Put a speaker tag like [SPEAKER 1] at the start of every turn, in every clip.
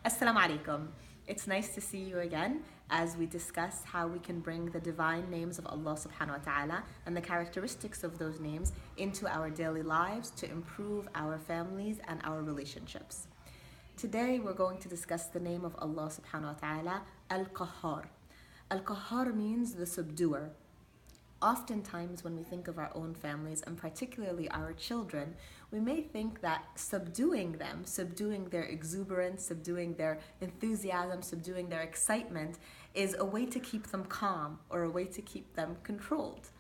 [SPEAKER 1] Assalamu alaikum. It's nice to see you again as we discuss how we can bring the divine names of Allah subhanahu wa ta'ala and the characteristics of those names into our daily lives to improve our families and our relationships. Today we're going to discuss the name of Allah subhanahu wa ta'ala, Al-Qahhar. Al-Qahhar means the subduer. Oftentimes, when we think of our own families, and particularly our children, we may think that subduing them, subduing their exuberance, subduing their enthusiasm, subduing their excitement, is a way to keep them calm or a way to keep them controlled.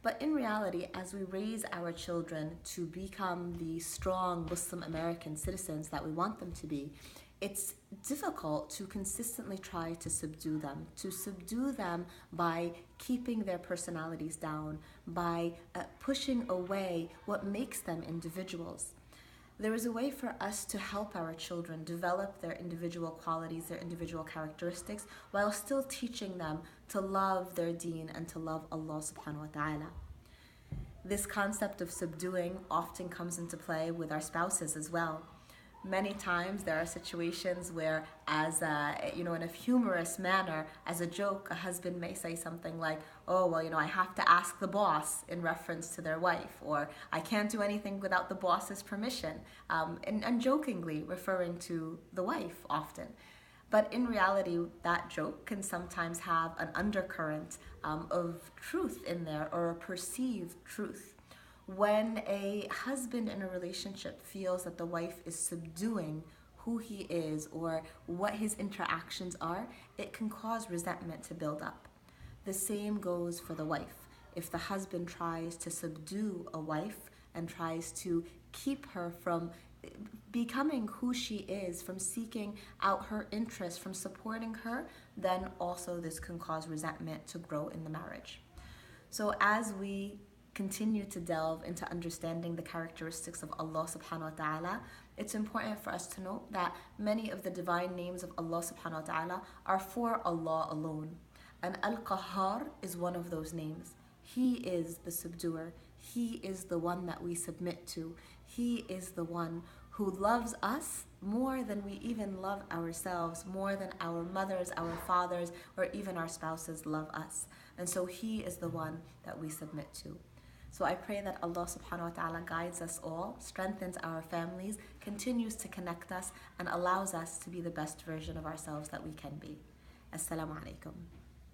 [SPEAKER 1] But in reality, as we raise our children to become the strong Muslim American citizens that we want them to be, it's difficult to consistently try to subdue them by keeping their personalities down, by pushing away what makes them individuals. There is a way for us to help our children develop their individual qualities, their individual characteristics, while still teaching them to love their deen and to love Allah subhanahu wa ta'ala. This concept of subduing often comes into play with our spouses as well. Many times there are situations where, in a humorous manner, as a joke, a husband may say something like, I have to ask the boss, in reference to their wife, or I can't do anything without the boss's permission, and jokingly referring to the wife often. But in reality, that joke can sometimes have an undercurrent of truth in there, or a perceived truth. When a husband in a relationship feels that the wife is subduing who he is or what his interactions are, it can cause resentment to build up. The same goes for the wife. If the husband tries to subdue a wife and tries to keep her from becoming who she is, from seeking out her interests, from supporting her, then also this can cause resentment to grow in the marriage. So as we continue to delve into understanding the characteristics of Allah subhanahu wa ta'ala, it's important for us to note that many of the divine names of Allah subhanahu wa ta'ala are for Allah alone. And Al-Qahhar is one of those names. He is the subduer. He is the one that we submit to. He is the one who loves us more than we even love ourselves, more than our mothers, our fathers, or even our spouses love us. And so He is the one that we submit to. So I pray that Allah subhanahu wa ta'ala guides us all, strengthens our families, continues to connect us, and allows us to be the best version of ourselves that we can be. Assalamu alaikum.